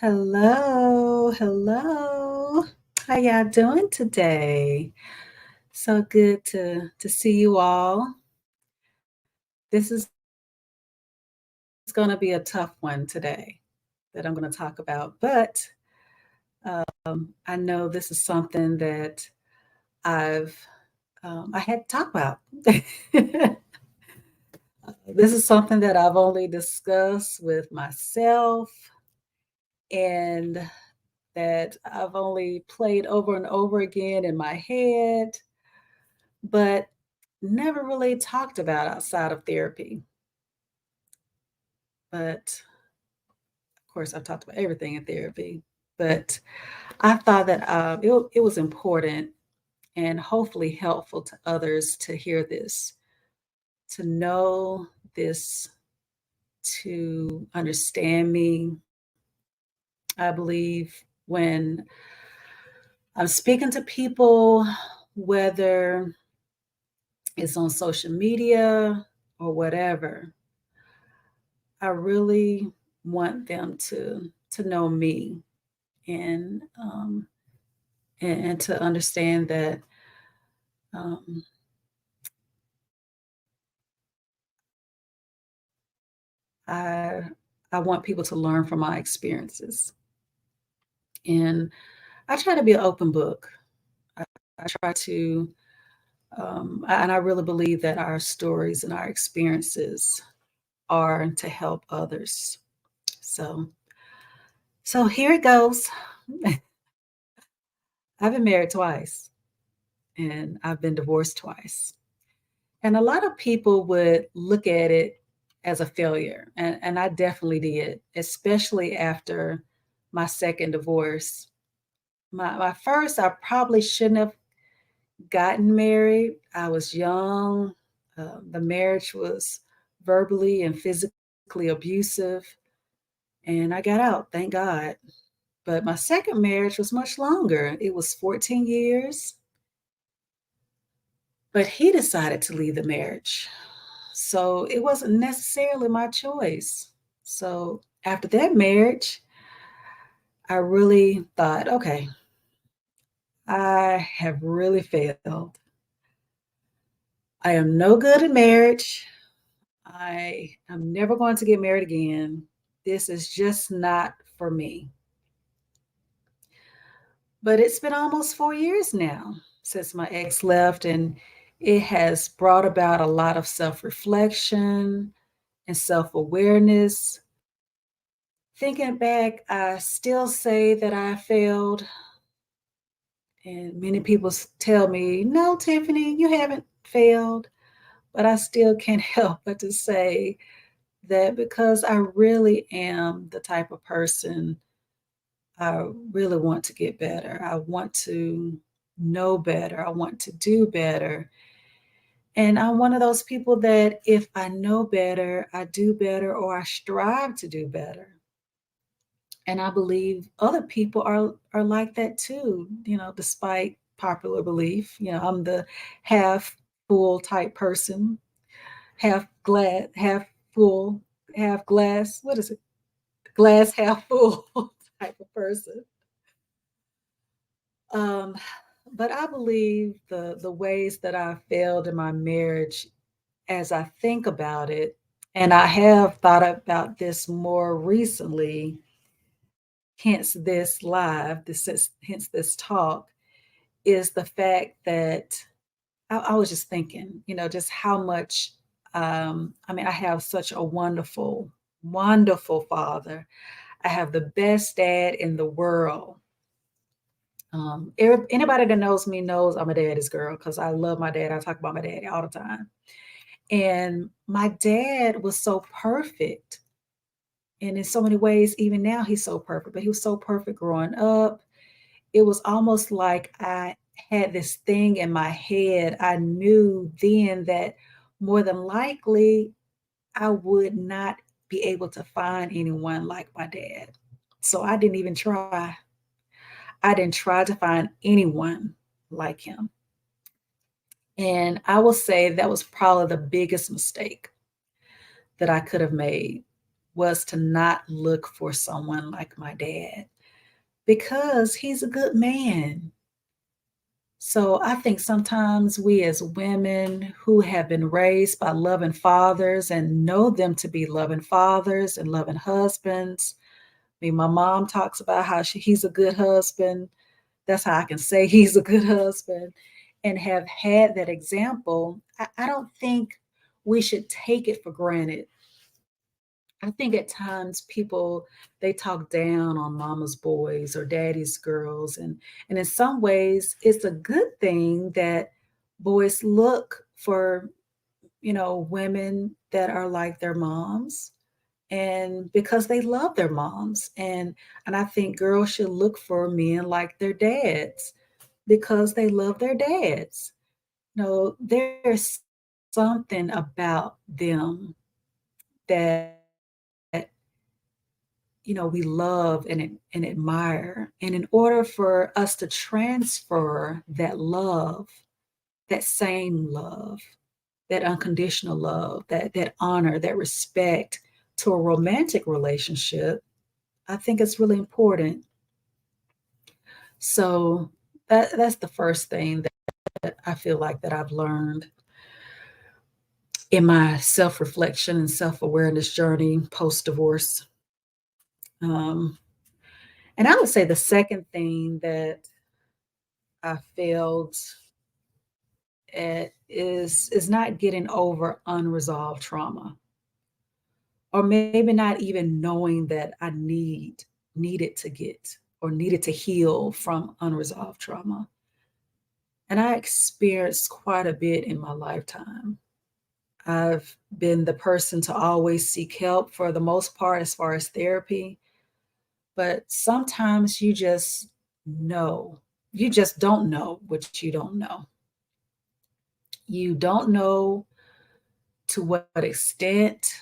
Hello, hello. How y'all doing today? So good to see you all. This is going to be a tough one today that I'm going to talk about, but I know this is something that I've I had to talk about. This is something that I've only discussed with myself and that I've only played over and over again in my head, but never really talked about outside of therapy. But of course, I've talked about everything in therapy. But I thought that it was important and hopefully helpful to others to hear this, to know this, to understand me. I believe when I'm speaking to people, whether it's on social media or whatever, I really want them to know me and and to understand that um, I I want people to learn from my experiences, and I try to be an open book. I, I try to, and I really believe that our stories and our experiences are to help others. So, so here it goes. I've been married twice, and I've been divorced twice. And a lot of people would look at it as a failure. And I definitely did, especially after my second divorce. My first, I probably shouldn't have gotten married. I was young. The marriage was verbally and physically abusive. And I got out, thank God. But my second marriage was much longer. It was 14 years. But he decided to leave the marriage. So it wasn't necessarily my choice. So after that marriage, I really thought, okay, I have really failed. I am no good at marriage. I am never going to get married again. This is just not for me. But it's been almost 4 years now since my ex left, and it has brought about a lot of self reflection and self awareness. Thinking back, I still say that I failed. And many people tell me, no, Tiffany, you haven't failed. But I still can't help but to say that because I really am the type of person I really want to get better. I want to know better. I want to do better. And I'm one of those people that if I know better, I do better or I strive to do better. And I believe other people are like that too, despite popular belief. I'm the half full type person, half glass, half full, half glass. What is it? Glass half full type of person. Um, but I believe the ways that I failed in my marriage, as I think about it, and I have thought about this more recently, hence this live, hence this talk, is the fact that I was just thinking, just how much. I mean, I have such a wonderful, wonderful father. I have the best dad in the world. Anybody that knows me knows I'm a daddy's girl because I love my dad. I talk about my daddy all the time. And my dad was so perfect. And in so many ways, even now, he's so perfect, but he was so perfect growing up. It was almost like I had this thing in my head. I knew then that more than likely I would not be able to find anyone like my dad. So I didn't even try. I didn't try to find anyone like him. And I will say that was probably the biggest mistake that I could have made was to not look for someone like my dad because he's a good man. So I think sometimes we as women who have been raised by loving fathers and know them to be loving fathers and loving husbands. I mean, my mom talks about how he's a good husband. That's how I can say he's a good husband and have had that example. I don't think we should take it for granted. I think at times people they talk down on mama's boys or daddy's girls, and in some ways it's a good thing that boys look for, women that are like their moms, and because they love their moms, and I think girls should look for men like their dads because they love their dads. There's something about them that we love and admire. And in order for us to transfer that love, that same love, that unconditional love, that honor, that respect to a romantic relationship, I think it's really important. So that's the first thing that I feel like that I've learned in my self-reflection and self-awareness journey post-divorce. Um, and I would say the second thing that I failed at is not getting over unresolved trauma, or maybe not even knowing that I needed to get or needed to heal from unresolved trauma. And I experienced quite a bit in my lifetime. I've been the person to always seek help for the most part as far as therapy, but sometimes know, you just don't know what you don't know. You don't know to what extent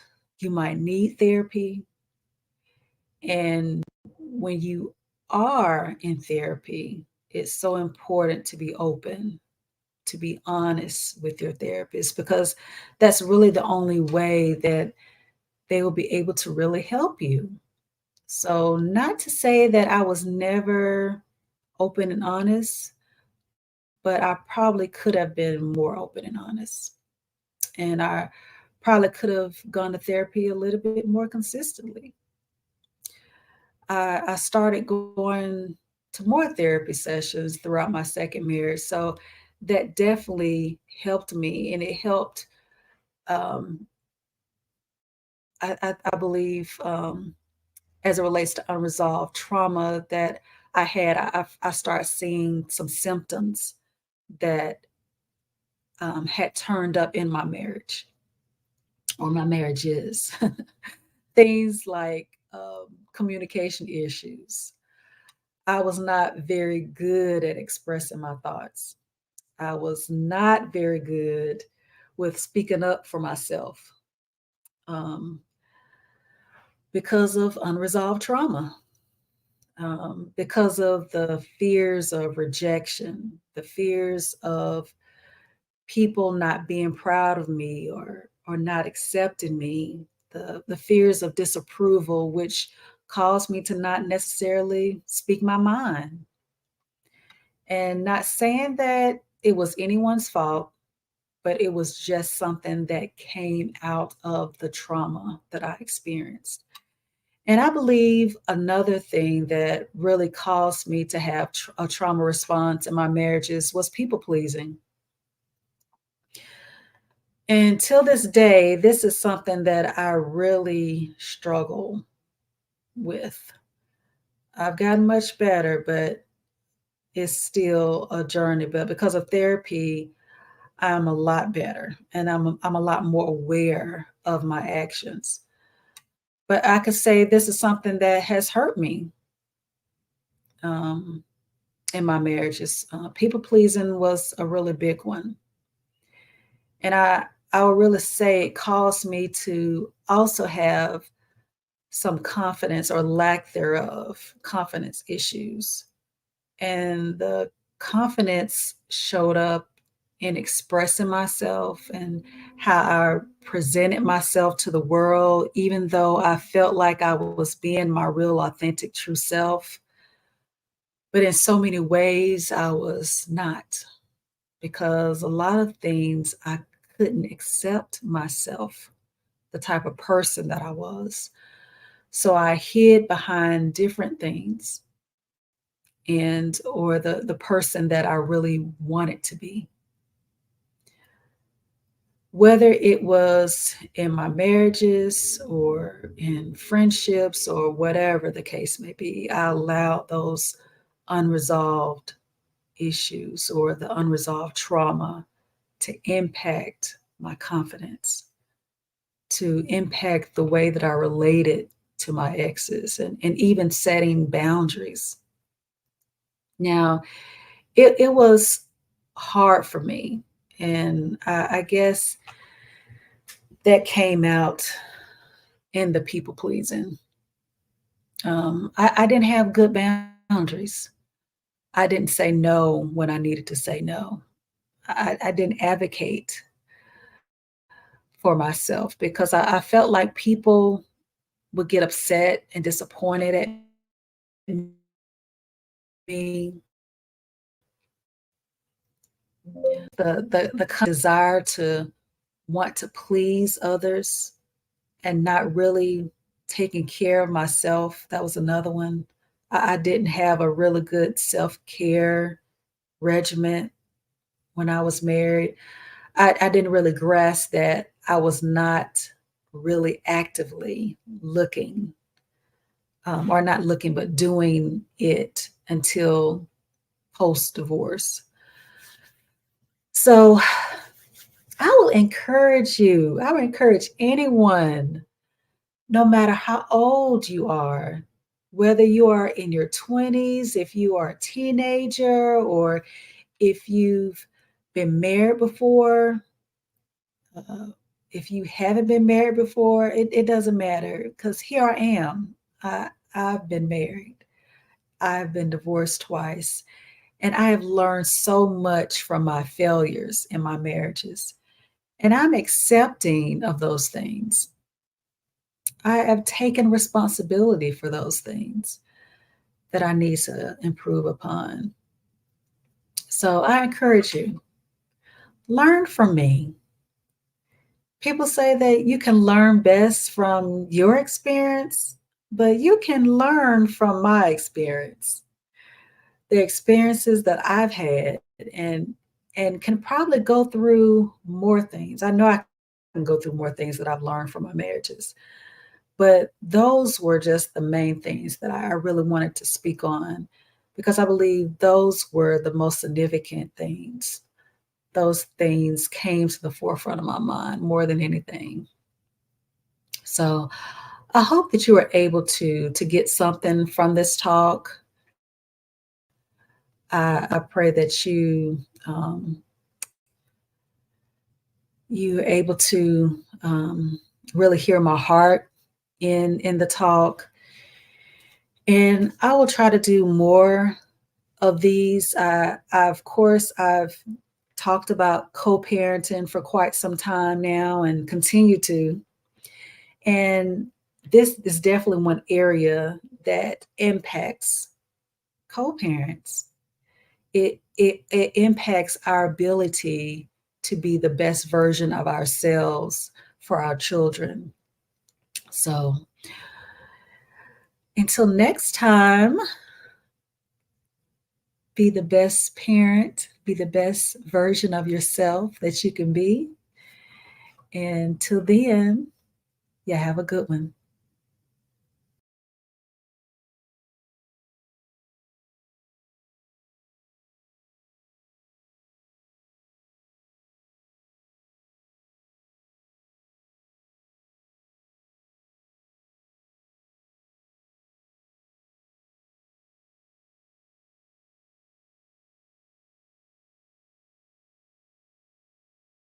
you might need therapy. And when you are in therapy, it's so important to be open, to be honest with your therapist, because that's really the only way that they will be able to really help you. So, not to say that I was never open and honest, but I probably could have been more open and honest. And I probably could have gone to therapy a little bit more consistently. I started going to more therapy sessions throughout my second marriage. So that definitely helped me. And it helped, um, I believe, as it relates to unresolved trauma that I had, I started seeing some symptoms that had turned up in my marriage or my marriages. Things like communication issues. I was not very good at expressing my thoughts. I was not very good with speaking up for myself um, because of unresolved trauma, because of the fears of rejection, the fears of people not being proud of me or not accepting me, the fears of disapproval, which caused me to not necessarily speak my mind. And not saying that it was anyone's fault, but it was just something that came out of the trauma that I experienced. And I believe another thing that really caused me to have a trauma response in my marriages was people pleasing. And till this day, this is something that I really struggle with. I've gotten much better, but it's still a journey. But because of therapy, I'm a lot better and I'm a lot more aware of my actions. But I could say this is something that has hurt me um, in my marriages. People pleasing was a really big one. And I would really say it caused me to also have some confidence or lack thereof, confidence issues. And the confidence showed up in expressing myself and how I presented myself to the world, even though I felt like I was being my real, authentic, true self. But in so many ways, I was not, because a lot of things I couldn't accept myself, the type of person that I was. So I hid behind different things and or the person that I really wanted to be. Whether it was in my marriages or in friendships or whatever the case may be, I allowed those unresolved issues or the unresolved trauma to impact my confidence, to impact the way that I related to my exes, and even setting boundaries. Now, it was hard for me. And I guess that came out in the people pleasing. I didn't have good boundaries. I didn't say no when I needed to say no. I didn't advocate for myself because I felt like people would get upset and disappointed at me. The desire to want to please others and not really taking care of myself. That was another one. I didn't have a really good self care regimen when I was married. I didn't really grasp that I was not really actively looking, or not looking, but doing it until post divorce. So I will encourage you, I would encourage anyone, no matter how old you are, whether you are in your 20s, if you are a teenager, or if you've been married before, uh, if you haven't been married before, it doesn't matter because here I am. I've been married, I've been divorced twice, and I have learned so much from my failures in my marriages. And I'm accepting of those things. I have taken responsibility for those things that I need to improve upon. So I encourage you, learn from me. People say that you can learn best from your experience, but you can learn from my experience, the experiences that I've had, and can probably go through more things. I know I can go through more things that I've learned from my marriages, but those were just the main things that I really wanted to speak on because I believe those were the most significant things. Those things came to the forefront of my mind more than anything. So I hope that you were able to get something from this talk. I pray that you're able to really hear my heart in the talk, and I will try to do more of these. Of course, I've talked about co-parenting for quite some time now and continue to. And this is definitely one area that impacts co-parents. It impacts our ability to be the best version of ourselves for our children. So until next time, be the best parent, be the best version of yourself that you can be. And till then, yeah, have a good one.